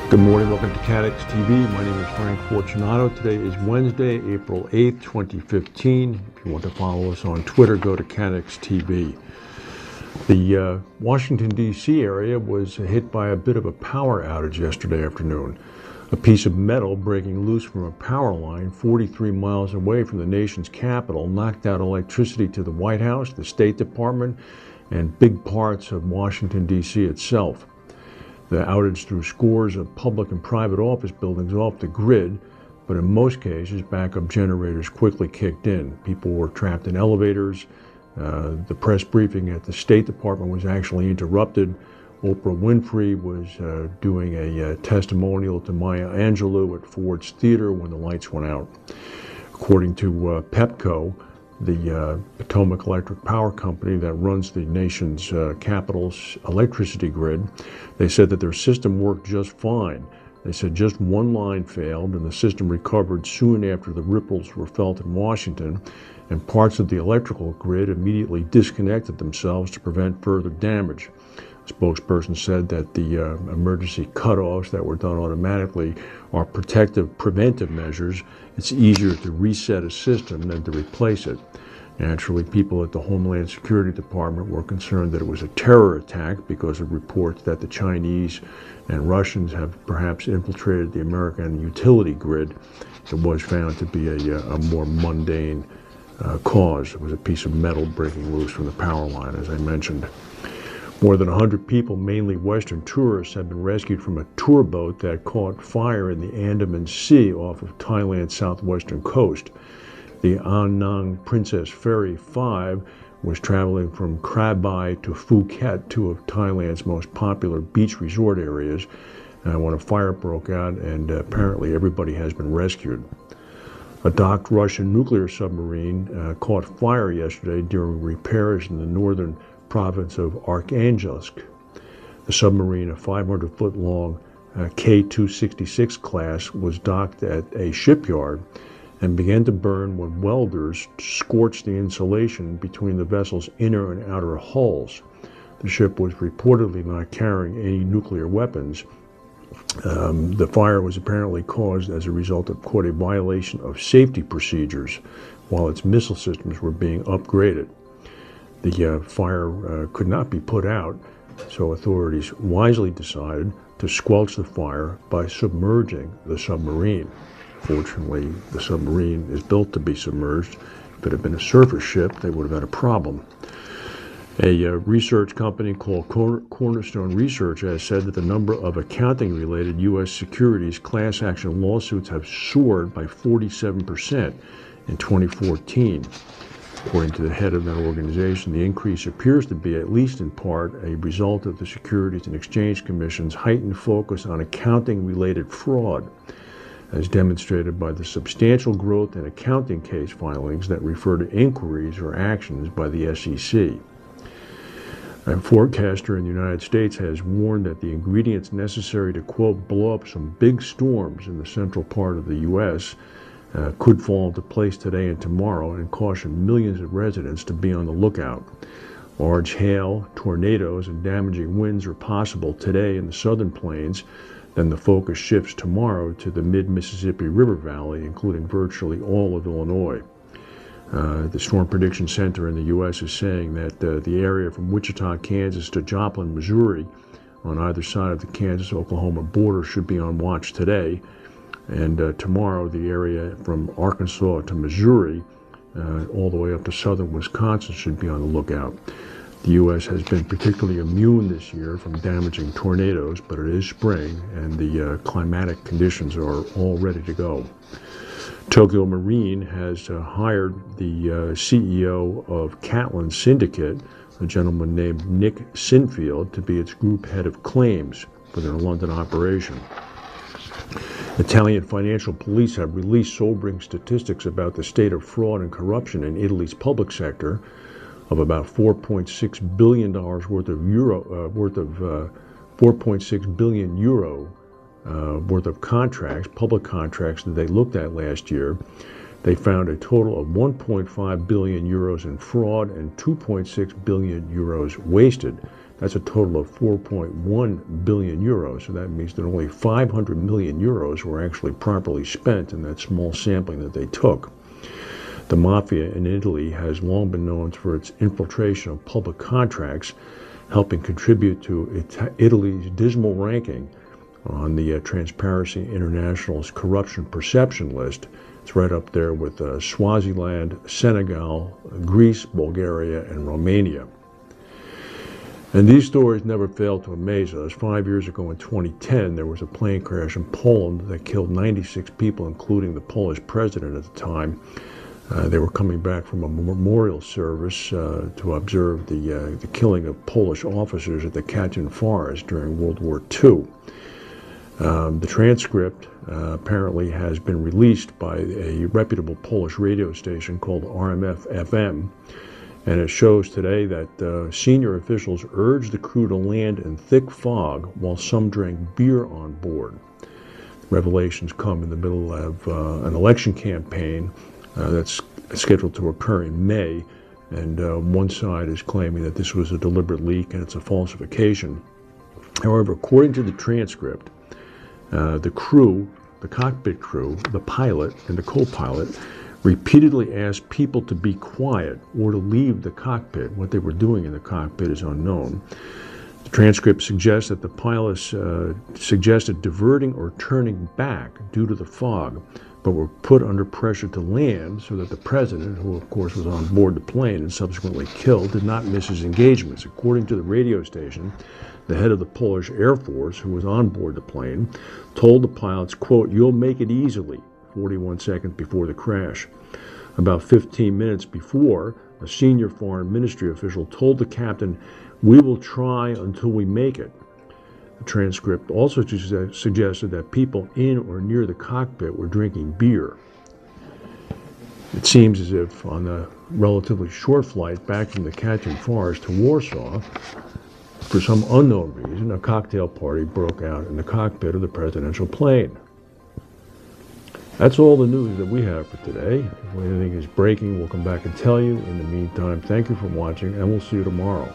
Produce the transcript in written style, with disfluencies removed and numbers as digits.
Good morning, welcome to Catex TV. My name is Frank Fortunato. Today is Wednesday, April 8th, 2015. If you want to follow us on Twitter, go to Catex TV. The Washington, D.C. area was hit by a bit of a power outage yesterday afternoon. A piece of metal breaking loose from a power line 43 miles away from the nation's capital knocked out electricity to the White House, the State Department, and big parts of Washington, D.C. itself. The outage threw scores of public and private office buildings off the grid, but in most cases, backup generators quickly kicked in. People were trapped in elevators. The press briefing at the State Department was actually interrupted. Oprah Winfrey was doing a testimonial to Maya Angelou at Ford's Theater when the lights went out. According to PEPCO, the Potomac Electric Power Company that runs the nation's capital's electricity grid, they said that their system worked just fine. They said just one line failed and the system recovered soon after the ripples were felt in Washington, and parts of the electrical grid immediately disconnected themselves to prevent further damage. A spokesperson said that the emergency cutoffs that were done automatically are preventive measures. It's easier to reset a system than to replace it. Naturally, people at the Homeland Security Department were concerned that it was a terror attack because of reports that the Chinese and Russians have perhaps infiltrated the American utility grid. It was found to be a more mundane cause. It was a piece of metal breaking loose from the power line, as I mentioned. More than 100 people, mainly Western tourists, have been rescued from a tour boat that caught fire in the Andaman Sea off of Thailand's southwestern coast. The An Nang Princess Ferry 5 was traveling from Krabi to Phuket, two of Thailand's most popular beach resort areas, when a fire broke out, and apparently everybody has been rescued. A docked Russian nuclear submarine caught fire yesterday during repairs in the northern province of Arkhangelsk. The submarine, a 500-foot-long K-266 class, was docked at a shipyard and began to burn when welders scorched the insulation between the vessel's inner and outer hulls. The ship was reportedly not carrying any nuclear weapons. The fire was apparently caused as a result of, quote, a violation of safety procedures while its missile systems were being upgraded. The fire could not be put out, so authorities wisely decided to squelch the fire by submerging the submarine. Fortunately, the submarine is built to be submerged. If it had been a surface ship, they would have had a problem. A research company called Cornerstone Research has said that the number of accounting-related U.S. securities class action lawsuits have soared by 47% in 2014. According to the head of that organization, the increase appears to be, at least in part, a result of the Securities and Exchange Commission's heightened focus on accounting-related fraud, as demonstrated by the substantial growth in accounting case filings that refer to inquiries or actions by the SEC. A forecaster in the United States has warned that the ingredients necessary to, quote, blow up some big storms in the central part of the U.S. Could fall into place today and tomorrow, and caution millions of residents to be on the lookout. Large hail, tornadoes, and damaging winds are possible today in the southern plains. Then the focus shifts tomorrow to the mid-Mississippi River Valley, including virtually all of Illinois. The Storm Prediction Center in the U.S. is saying that the area from Wichita, Kansas to Joplin, Missouri, on either side of the Kansas-Oklahoma border should be on watch today. And tomorrow, the area from Arkansas to Missouri, all the way up to southern Wisconsin, should be on the lookout. The U.S. has been particularly immune this year from damaging tornadoes, but it is spring, and the climatic conditions are all ready to go. Tokio Marine has hired the CEO of Catlin syndicate, a gentleman named Nick Sinfield, to be its group head of claims for their London operation. Italian financial police have released sobering statistics about the state of fraud and corruption in Italy's public sector, of about $4.6 billion worth of contracts, public contracts that they looked at last year. They found a total of 1.5 billion euros in fraud and 2.6 billion euros wasted. That's a total of 4.1 billion euros. So that means that only 500 million euros were actually properly spent in that small sampling that they took. The mafia in Italy has long been known for its infiltration of public contracts, helping contribute to Italy's dismal ranking on the Transparency International's corruption perception list. It's right up there with Swaziland, Senegal, Greece, Bulgaria, and Romania. And these stories never fail to amaze us. 5 years ago in 2010, there was a plane crash in Poland that killed 96 people, including the Polish president at the time. They were coming back from a memorial service to observe the killing of Polish officers at the Catlin forest during World War II. The transcript apparently has been released by a reputable Polish radio station called RMF-FM, and it shows today that senior officials urged the crew to land in thick fog while some drank beer on board. Revelations come in the middle of an election campaign that's scheduled to occur in May, and one side is claiming that this was a deliberate leak and it's a falsification. However, according to the transcript, the crew, the cockpit crew, the pilot, and the co-pilot repeatedly asked people to be quiet or to leave the cockpit. What they were doing in the cockpit is unknown. The transcript suggests that the pilots suggested diverting or turning back due to the fog, but were put under pressure to land so that the president, who of course was on board the plane and subsequently killed, did not miss his engagements. According to the radio station, the head of the Polish Air Force, who was on board the plane, told the pilots, quote, "You'll make it easily," 41 seconds before the crash. About 15 minutes before, a senior foreign ministry official told the captain, "We will try until we make it." The transcript also suggested that people in or near the cockpit were drinking beer. It seems as if on the relatively short flight back from the Catlin forest to Warsaw, for some unknown reason, a cocktail party broke out in the cockpit of the presidential plane. That's all the news that we have for today. If anything is breaking, we'll come back and tell you. In the meantime, thank you for watching, and we'll see you tomorrow.